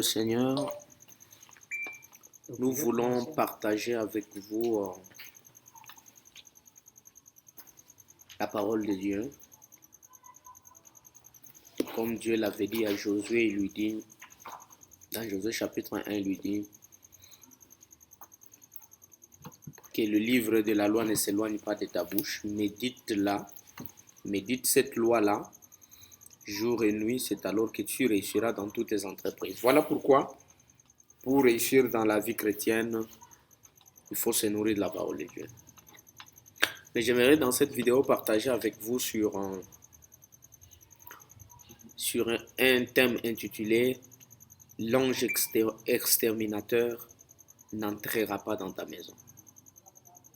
Seigneur, nous voulons partager avec vous la parole de Dieu. Comme Dieu l'avait dit à Josué, il lui dit, dans Josué chapitre 1, il lui dit que le livre de la loi ne s'éloigne pas de ta bouche, médite-la, médite cette loi-là, jour et nuit, c'est alors que tu réussiras dans toutes tes entreprises. Voilà pourquoi, pour réussir dans la vie chrétienne, il faut se nourrir de la parole de Dieu. Mais j'aimerais dans cette vidéo partager avec vous sur un thème intitulé « L'ange exterminateur n'entrera pas dans ta maison ».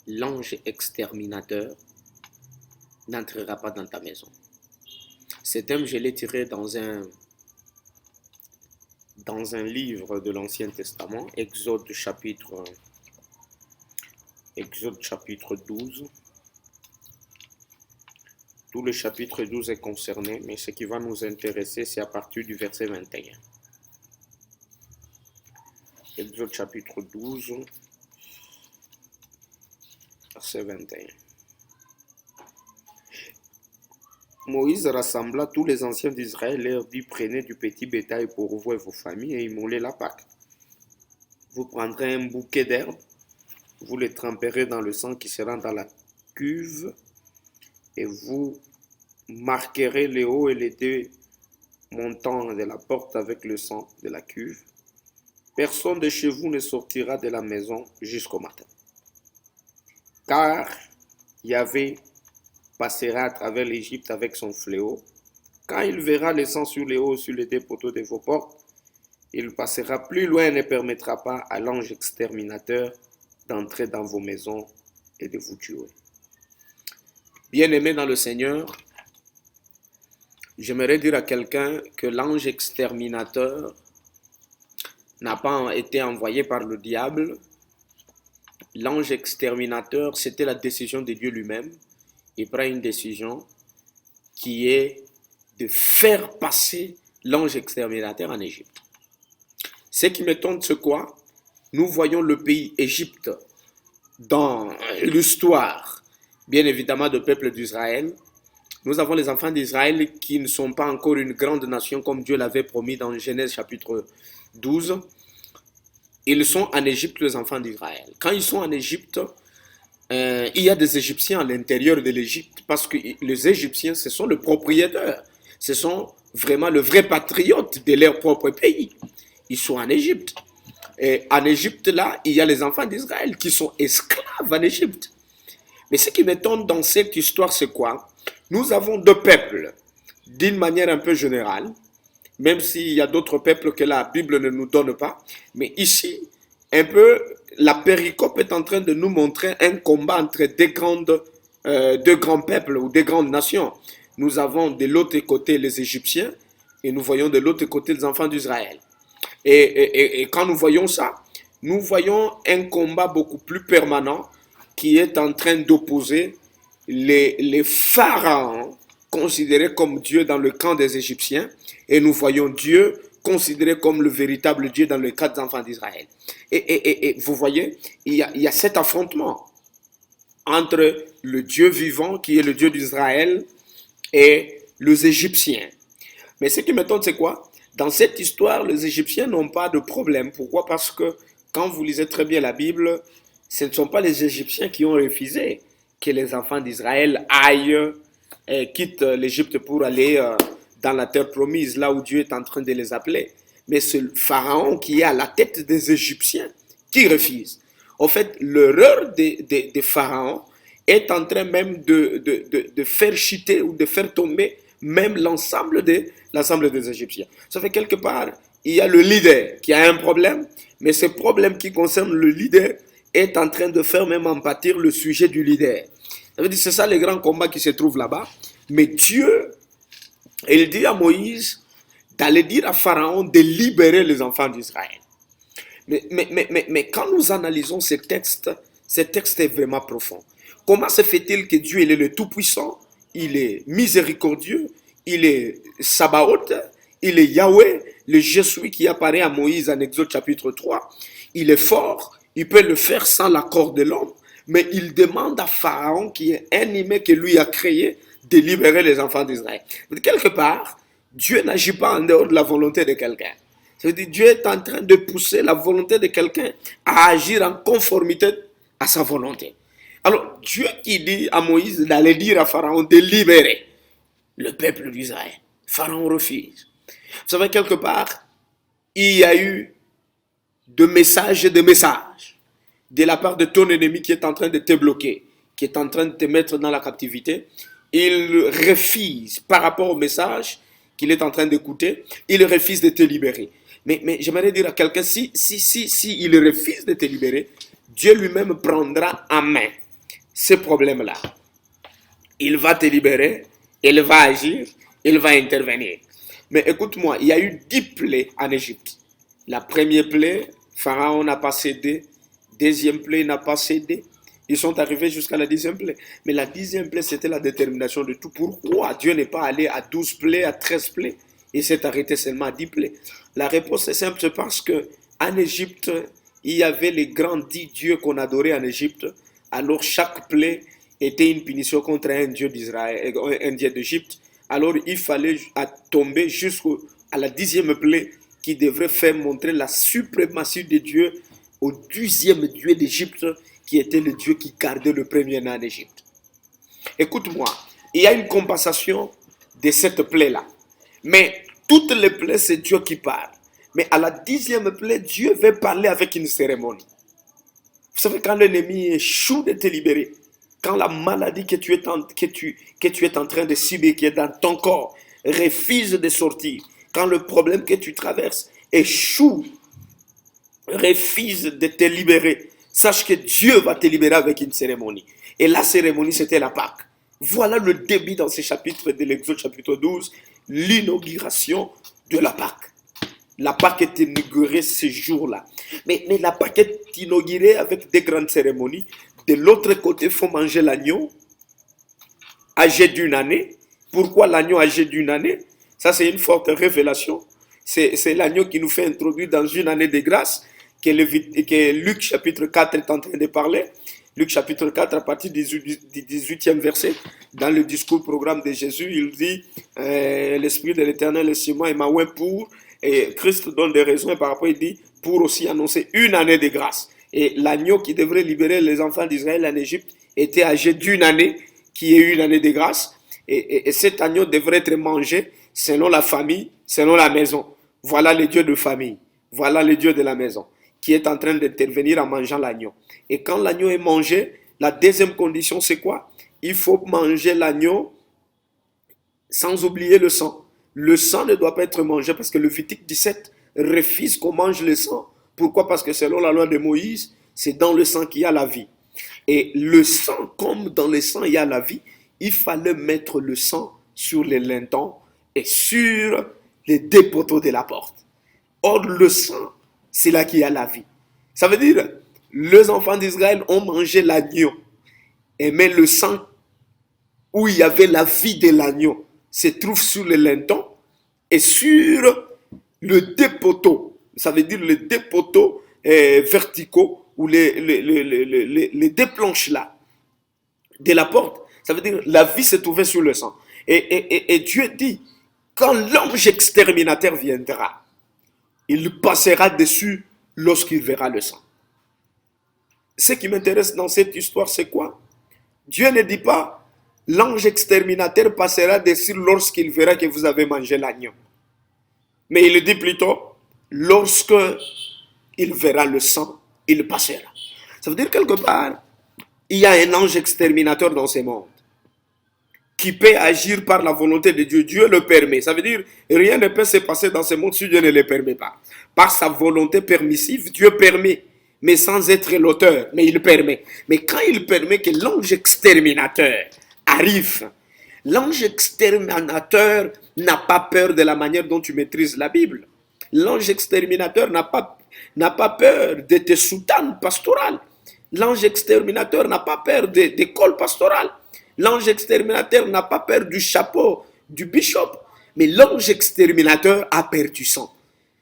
L'ange exterminateur n'entrera pas dans ta maison. Ce thème, je l'ai tiré dans un livre de l'Ancien Testament, Exode chapitre 12. Tout le chapitre 12 est concerné, mais ce qui va nous intéresser, c'est à partir du verset 21. Exode chapitre 12, verset 21. Moïse rassembla tous les anciens d'Israël et leur dit, prenez du petit bétail pour vous et vos familles et immolez la Pâque. Vous prendrez un bouquet d'herbes, vous les tremperez dans le sang qui sera dans la cuve et vous marquerez les hauts et les deux montants de la porte avec le sang de la cuve. Personne de chez vous ne sortira de la maison jusqu'au matin. Car Yahvé passera à travers l'Égypte avec son fléau. Quand il verra le sang sur les hauts et sur les deux poteaux de vos portes, il passera plus loin et ne permettra pas à l'ange exterminateur d'entrer dans vos maisons et de vous tuer. Bien-aimé dans le Seigneur, j'aimerais dire à quelqu'un que l'ange exterminateur n'a pas été envoyé par le diable. L'ange exterminateur, c'était la décision de Dieu lui-même. Il prend une décision qui est de faire passer l'ange exterminateur en Égypte. Ce qui m'étonne, c'est quoi? Nous voyons le pays Égypte dans l'histoire, bien évidemment, du peuple d'Israël. Nous avons les enfants d'Israël qui ne sont pas encore une grande nation comme Dieu l'avait promis dans Genèse chapitre 12. Ils sont en Égypte, les enfants d'Israël. Quand ils sont en Égypte, il y a des Égyptiens à l'intérieur de l'Égypte parce que les Égyptiens, ce sont les propriétaires. Ce sont vraiment les vrais patriotes de leur propre pays. Ils sont en Égypte. Et en Égypte, là, il y a les enfants d'Israël qui sont esclaves en Égypte. Mais ce qui m'étonne dans cette histoire, c'est quoi? Nous avons deux peuples, d'une manière un peu générale, même s'il y a d'autres peuples que la Bible ne nous donne pas. Mais ici, un peu, la péricope est en train de nous montrer un combat entre deux grands peuples ou deux grandes nations. Nous avons de l'autre côté les Égyptiens et nous voyons de l'autre côté les enfants d'Israël. Et quand nous voyons ça, nous voyons un combat beaucoup plus permanent qui est en train d'opposer les pharaons considérés comme Dieu dans le camp des Égyptiens et nous voyons Dieu considéré comme le véritable Dieu dans le cas des enfants d'Israël. Et vous voyez, il y a cet affrontement entre le Dieu vivant qui est le Dieu d'Israël et les Égyptiens. Mais ce qui m'étonne, c'est quoi? Dans cette histoire, les Égyptiens n'ont pas de problème. Pourquoi? Parce que quand vous lisez très bien la Bible, ce ne sont pas les Égyptiens qui ont refusé que les enfants d'Israël aillent et quittent l'Égypte pour aller dans la terre promise, là où Dieu est en train de les appeler. Mais c'est le pharaon qui est à la tête des Égyptiens qui refuse. En fait, l'erreur des pharaons est en train même de faire chuter ou de faire tomber même l'ensemble des Égyptiens. Ça fait quelque part, il y a le leader qui a un problème, mais ce problème qui concerne le leader est en train de faire même en pâtir le sujet du leader. Ça veut dire c'est ça le grand combat qui se trouve là-bas. Mais Dieu, il dit à Moïse d'aller dire à Pharaon de libérer les enfants d'Israël. Mais quand nous analysons ce texte est vraiment profond. Comment se fait-il que Dieu il est le Tout-Puissant, il est miséricordieux, il est Sabaoth, Il est Yahweh, le Je suis qui apparaît à Moïse en Exode chapitre 3. Il est fort, il peut le faire sans l'accord de l'homme, mais il demande à Pharaon, qui est un humain que lui a créé, de libérer les enfants d'Israël. Quelque part, Dieu n'agit pas en dehors de la volonté de quelqu'un. Ça veut dire que Dieu est en train de pousser la volonté de quelqu'un à agir en conformité à sa volonté. Alors, Dieu qui dit à Moïse d'aller dire à Pharaon de libérer le peuple d'Israël. Pharaon refuse. Vous savez, quelque part, il y a eu de messages et de messages de la part de ton ennemi qui est en train de te bloquer, qui est en train de te mettre dans la captivité. Il refuse par rapport au message qu'il est en train d'écouter, il refuse de te libérer. Mais j'aimerais dire à quelqu'un, si il refuse de te libérer, Dieu lui-même prendra en main ce problème-là. Il va te libérer, il va agir, il va intervenir. Mais écoute-moi, il y a eu 10 plaies en Égypte. La première plaie, Pharaon n'a pas cédé. Deuxième plaie, n'a pas cédé. Ils sont arrivés jusqu'à la 10e plaie. Mais la 10e plaie, c'était la détermination de tout. Pourquoi Dieu n'est pas allé à 12 plaies, à 13 plaies? Il s'est arrêté seulement à 10 plaies. La réponse est simple, c'est parce qu'en Égypte, il y avait les grands 10 dieux qu'on adorait en Égypte. Alors chaque plaie était une punition contre un dieu d'Israël, un dieu d'Égypte. Alors il fallait tomber jusqu'à la 10e plaie qui devrait faire montrer la suprématie de Dieu au 12e dieu d'Égypte, qui était le Dieu qui gardait le premier nom d'Égypte. Écoute-moi, il y a une compensation de cette plaie-là. Mais toutes les plaies, c'est Dieu qui parle. Mais à la 10e plaie, Dieu veut parler avec une cérémonie. Vous savez, quand l'ennemi échoue de te libérer, quand la maladie que tu es en train de subir, qui est dans ton corps, refuse de sortir, quand le problème que tu traverses échoue, refuse de te libérer, sache que Dieu va te libérer avec une cérémonie. Et la cérémonie, c'était la Pâque. Voilà le début dans ce chapitre de l'Exode chapitre 12, l'inauguration de la Pâque. La Pâque est inaugurée ce jour-là. Mais la Pâque est inaugurée avec des grandes cérémonies. De l'autre côté, il faut manger l'agneau âgé d'une année. Pourquoi l'agneau âgé d'une année? Ça, c'est une forte révélation. C'est l'agneau qui nous fait introduire dans une année de grâce que Luc chapitre 4 est en train de parler. Luc chapitre 4, à partir du 18e verset, dans le discours programme de Jésus, il dit l'Esprit de l'Éternel est sur moi et m'a oint pour, et Christ donne des raisons, et par rapport il dit pour aussi annoncer une année de grâce. Et l'agneau qui devrait libérer les enfants d'Israël en Égypte était âgé d'une année, qui est une année de grâce, et cet agneau devrait être mangé selon la famille, selon la maison. Voilà le Dieu de famille, voilà le Dieu de la maison, qui est en train d'intervenir en mangeant l'agneau. Et quand l'agneau est mangé, la deuxième condition, c'est quoi? Il faut manger l'agneau sans oublier le sang. Le sang ne doit pas être mangé parce que le Lévitique 17 refuse qu'on mange le sang. Pourquoi? Parce que selon la loi de Moïse, c'est dans le sang qu'il y a la vie. Et le sang, comme dans le sang il y a la vie, il fallait mettre le sang sur les lintons et sur les deux poteaux de la porte. Or, le sang, c'est là qu'il y a la vie. Ça veut dire, les enfants d'Israël ont mangé l'agneau. Et mais le sang où il y avait la vie de l'agneau se trouve sur le linton et sur le deux poteaux. Ça veut dire les deux poteaux verticaux ou les deux planches là de la porte. Ça veut dire la vie se trouvait sur le sang. Et Dieu dit, quand l'ange exterminateur viendra, il passera dessus lorsqu'il verra le sang. Ce qui m'intéresse dans cette histoire, c'est quoi? Dieu ne dit pas, l'ange exterminateur passera dessus lorsqu'il verra que vous avez mangé l'agneau. Mais il dit plutôt, lorsque il verra le sang, il passera. Ça veut dire quelque part, il y a un ange exterminateur dans ce monde qui peut agir par la volonté de Dieu. Dieu le permet. Ça veut dire, rien ne peut se passer dans ce monde si Dieu ne le permet pas. Par sa volonté permissive, Dieu permet, mais sans être l'auteur, mais il permet. Mais quand il permet que l'ange exterminateur arrive, l'ange exterminateur n'a pas peur de la manière dont tu maîtrises la Bible. L'ange exterminateur n'a pas peur de tes soutanes pastorales. L'ange exterminateur n'a pas peur des cols pastorales. L'ange exterminateur n'a pas peur du chapeau du bishop. Mais l'ange exterminateur a perdu sang.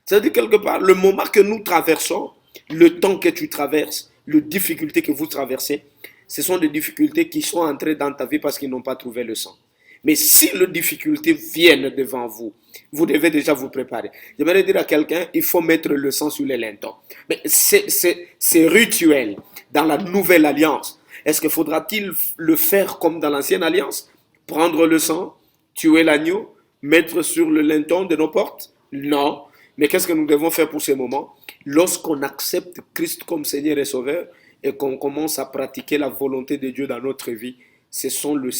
C'est-à-dire quelque part, le moment que nous traversons, le temps que tu traverses, les difficultés que vous traversez, ce sont des difficultés qui sont entrées dans ta vie parce qu'ils n'ont pas trouvé le sang. Mais si les difficultés viennent devant vous, vous devez déjà vous préparer. J'aimerais dire à quelqu'un, il faut mettre le sang sur les lintons. Mais c'est rituel dans la nouvelle alliance. Est-ce que faudra-t-il le faire comme dans l'ancienne alliance? Prendre le sang, tuer l'agneau, mettre sur le linton de nos portes? Non. Mais qu'est-ce que nous devons faire pour ces moments? Lorsqu'on accepte Christ comme Seigneur et Sauveur et qu'on commence à pratiquer la volonté de Dieu dans notre vie, c'est le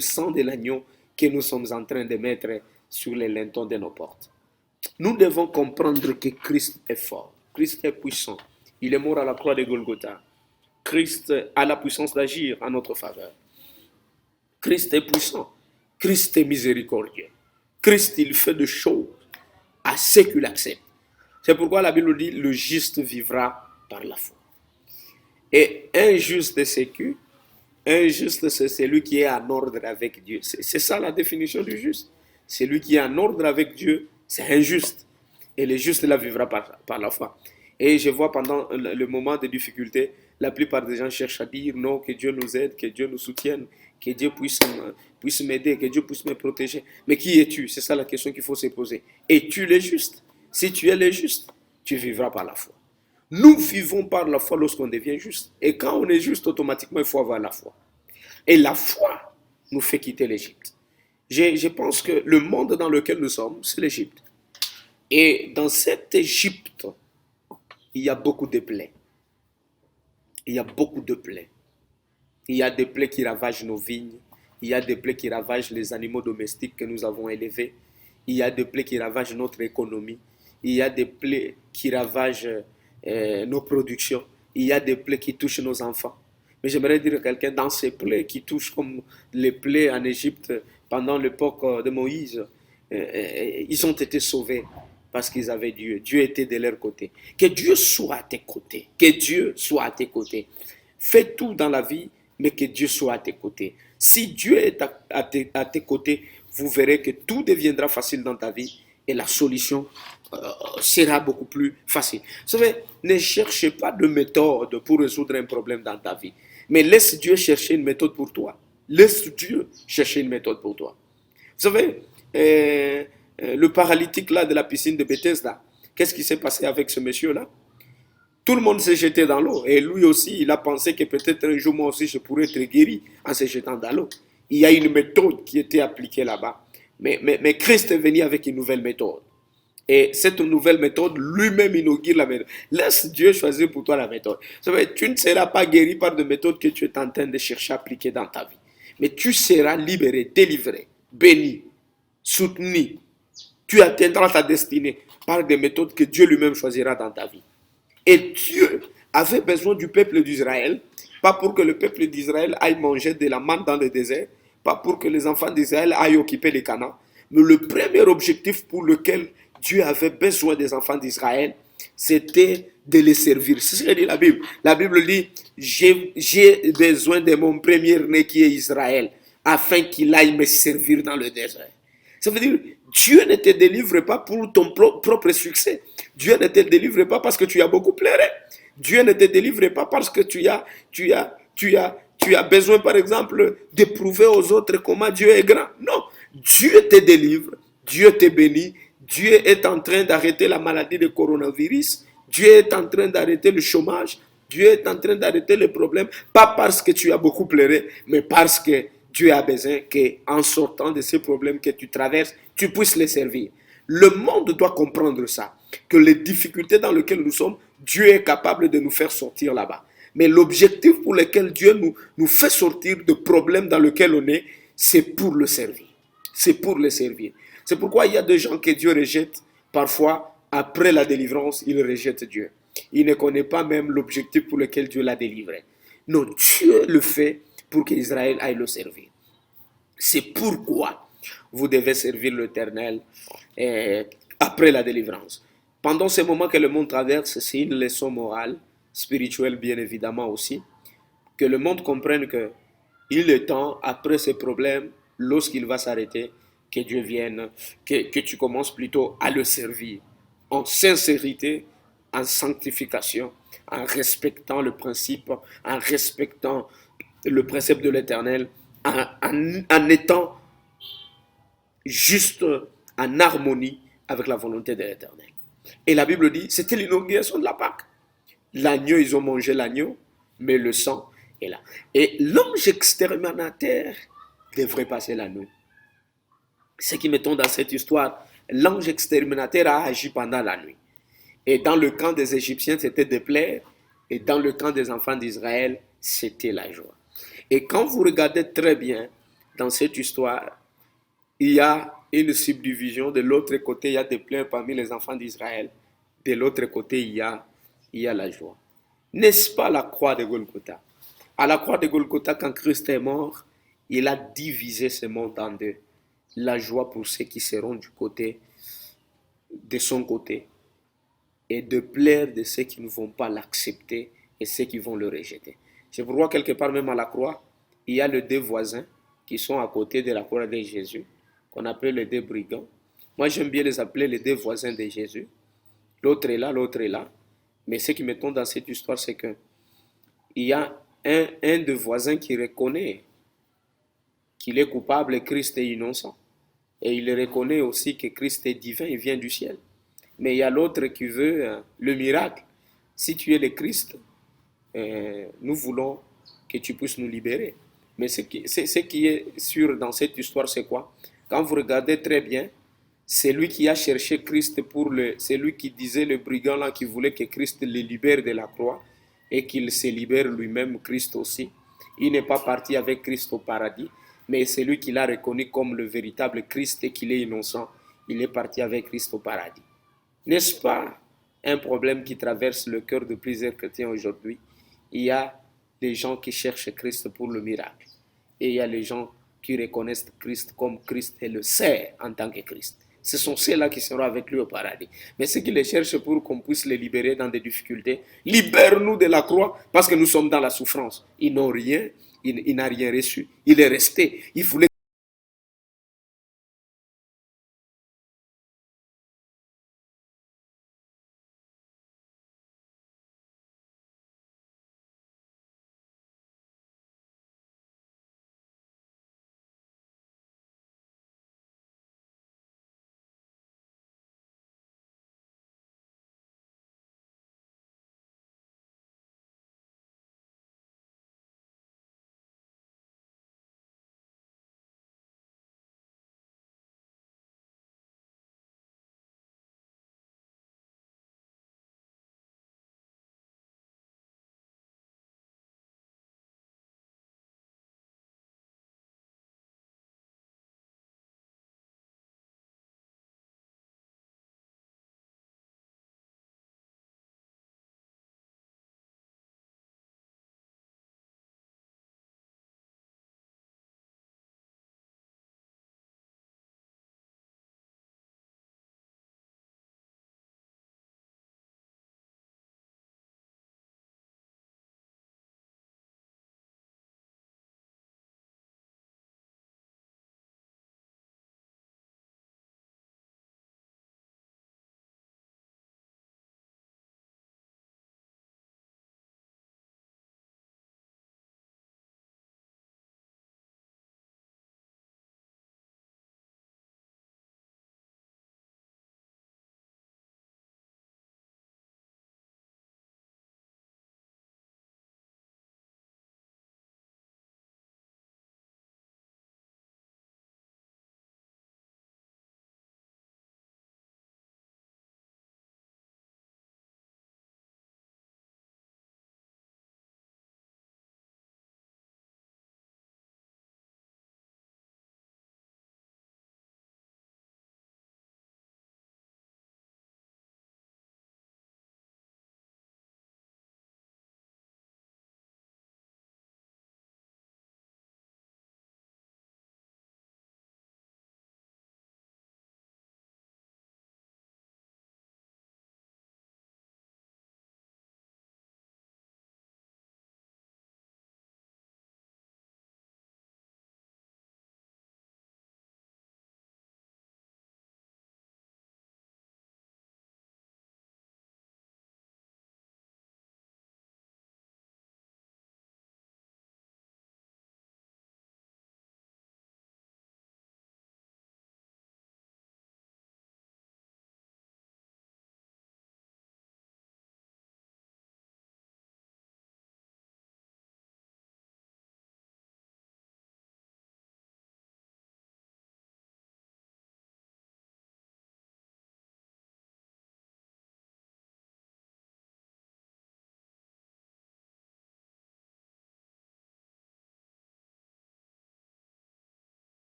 sang de l'agneau que nous sommes en train de mettre sur les lintons de nos portes. Nous devons comprendre que Christ est fort, Christ est puissant. Il est mort à la croix de Golgotha. Christ a la puissance d'agir en notre faveur. Christ est puissant. Christ est miséricordieux. Christ, il fait des choses à ceux qui l'acceptent. C'est pourquoi la Bible dit, le juste vivra par la foi. Et un juste, c'est qui? Un juste, c'est celui qui est en ordre avec Dieu. C'est ça la définition du juste. Celui qui est en ordre avec Dieu, c'est un juste. Et le juste, là, vivra par la foi. Et je vois pendant le moment de difficulté, la plupart des gens cherchent à dire non, que Dieu nous aide, que Dieu nous soutienne, que Dieu puisse m'aider, que Dieu puisse me protéger. Mais qui es-tu? C'est ça la question qu'il faut se poser. Es-tu le juste? Si tu es le juste, tu vivras par la foi. Nous vivons par la foi lorsqu'on devient juste. Et quand on est juste, automatiquement, il faut avoir la foi. Et la foi nous fait quitter l'Égypte. Je pense que le monde dans lequel nous sommes, c'est l'Égypte. Et dans cette Égypte, il y a beaucoup de plaies. Il y a beaucoup de plaies. Il y a des plaies qui ravagent nos vignes. Il y a des plaies qui ravagent les animaux domestiques que nous avons élevés. Il y a des plaies qui ravagent notre économie. Il y a des plaies qui ravagent nos productions. Il y a des plaies qui touchent nos enfants. Mais j'aimerais dire à quelqu'un, dans ces plaies qui touchent comme les plaies en Égypte pendant l'époque de Moïse, ils ont été sauvés parce qu'ils avaient Dieu. Dieu était de leur côté. Que Dieu soit à tes côtés. Que Dieu soit à tes côtés. Fais tout dans la vie, mais que Dieu soit à tes côtés. Si Dieu est à tes côtés, vous verrez que tout deviendra facile dans ta vie et la solution sera beaucoup plus facile. Vous savez, ne cherchez pas de méthode pour résoudre un problème dans ta vie, mais laisse Dieu chercher une méthode pour toi. Laisse Dieu chercher une méthode pour toi. Vous savez, le paralytique là de la piscine de Bethesda, qu'est-ce qui s'est passé avec ce monsieur-là? Tout le monde s'est jeté dans l'eau. Et lui aussi, il a pensé que peut-être un jour, moi aussi, je pourrais être guéri en se jetant dans l'eau. Il y a une méthode qui était appliquée là-bas. Mais Christ est venu avec une nouvelle méthode. Et cette nouvelle méthode, lui-même inaugure la méthode. Laisse Dieu choisir pour toi la méthode. Tu ne seras pas guéri par des méthodes que tu es en train de chercher à appliquer dans ta vie. Mais tu seras libéré, délivré, béni, soutenu. Tu atteindras ta destinée par des méthodes que Dieu lui-même choisira dans ta vie. Et Dieu avait besoin du peuple d'Israël, pas pour que le peuple d'Israël aille manger de la manne dans le désert, pas pour que les enfants d'Israël aillent occuper les Canaan, mais le premier objectif pour lequel Dieu avait besoin des enfants d'Israël, c'était de les servir. C'est ce que dit la Bible. La Bible dit, j'ai besoin de mon premier-né qui est Israël, afin qu'il aille me servir dans le désert. Ça veut dire, Dieu ne te délivre pas pour ton propre succès. Dieu ne te délivre pas parce que tu as beaucoup pleuré. Dieu ne te délivre pas parce que tu as besoin, par exemple, de prouver aux autres comment Dieu est grand. Non, Dieu te délivre, Dieu te bénit, Dieu est en train d'arrêter la maladie de coronavirus, Dieu est en train d'arrêter le chômage, Dieu est en train d'arrêter les problèmes, pas parce que tu as beaucoup pleuré, mais parce que Dieu a besoin qu'en sortant de ces problèmes que tu traverses, tu puisses les servir. Le monde doit comprendre ça, que les difficultés dans lesquelles nous sommes, Dieu est capable de nous faire sortir là-bas. Mais l'objectif pour lequel Dieu nous fait sortir de problèmes dans lesquels on est, c'est pour le servir. C'est pour le servir. C'est pourquoi il y a des gens que Dieu rejette. Parfois, après la délivrance, ils rejettent Dieu. Ils ne connaissent pas même l'objectif pour lequel Dieu l'a délivré. Non, Dieu le fait pour qu'Israël aille le servir. C'est pourquoi vous devez servir l'Éternel après la délivrance. Pendant ces moments que le monde traverse, c'est une leçon morale, spirituelle bien évidemment aussi, que le monde comprenne qu'il est temps, après ces problèmes, lorsqu'il va s'arrêter, que Dieu vienne, que tu commences plutôt à le servir en sincérité, en sanctification, en respectant le principe, en respectant le précepte de l'Éternel, en étant juste en harmonie avec la volonté de l'Éternel. Et la Bible dit, c'était l'inauguration de la Pâque. L'agneau, ils ont mangé l'agneau, mais le sang est là. Et l'ange exterminateur devrait passer la nuit. Ce qui m'étonne dans cette histoire, l'ange exterminateur a agi pendant la nuit. Et dans le camp des Égyptiens, c'était des plaies, et dans le camp des enfants d'Israël, c'était la joie. Et quand vous regardez très bien dans cette histoire, il y a une subdivision. De l'autre côté, il y a des plaies parmi les enfants d'Israël. De l'autre côté, il y a la joie. N'est-ce pas la croix de Golgotha? À la croix de Golgotha, quand Christ est mort, il a divisé ce monde en deux. La joie pour ceux qui seront de son côté, et de plaire de ceux qui ne vont pas l'accepter et ceux qui vont le rejeter. C'est pourquoi quelque part même à la croix, il y a les deux voisins qui sont à côté de la croix de Jésus, qu'on appelle les deux brigands. Moi, j'aime bien les appeler les deux voisins de Jésus. L'autre est là, l'autre est là. Mais ce qui me tombe dans cette histoire, c'est qu'il y a un des voisins qui reconnaît qu'il est coupable et Christ est innocent. Et il reconnaît aussi que Christ est divin, il vient du ciel. Mais il y a l'autre qui veut le miracle. Si tu es le Christ, nous voulons que tu puisses nous libérer. Mais ce qui est sûr dans cette histoire, c'est quoi? Quand vous regardez très bien, c'est lui qui a cherché Christ c'est lui qui disait, le brigand là, qui voulait que Christ le libère de la croix et qu'il se libère lui-même, Christ aussi. Il n'est pas parti avec Christ au paradis, mais c'est lui qui l'a reconnu comme le véritable Christ et qu'il est innocent. Il est parti avec Christ au paradis. N'est-ce pas un problème qui traverse le cœur de plusieurs chrétiens aujourd'hui? Il y a des gens qui cherchent Christ pour le miracle. Et il y a les gens qui reconnaissent Christ comme Christ et le servent en tant que Christ. Ce sont ceux-là qui seront avec lui au paradis. Mais ceux qui les cherchent pour qu'on puisse les libérer dans des difficultés, libère-nous de la croix parce que nous sommes dans la souffrance. Ils n'ont rien, il n'a rien reçu. Il est resté. Il voulait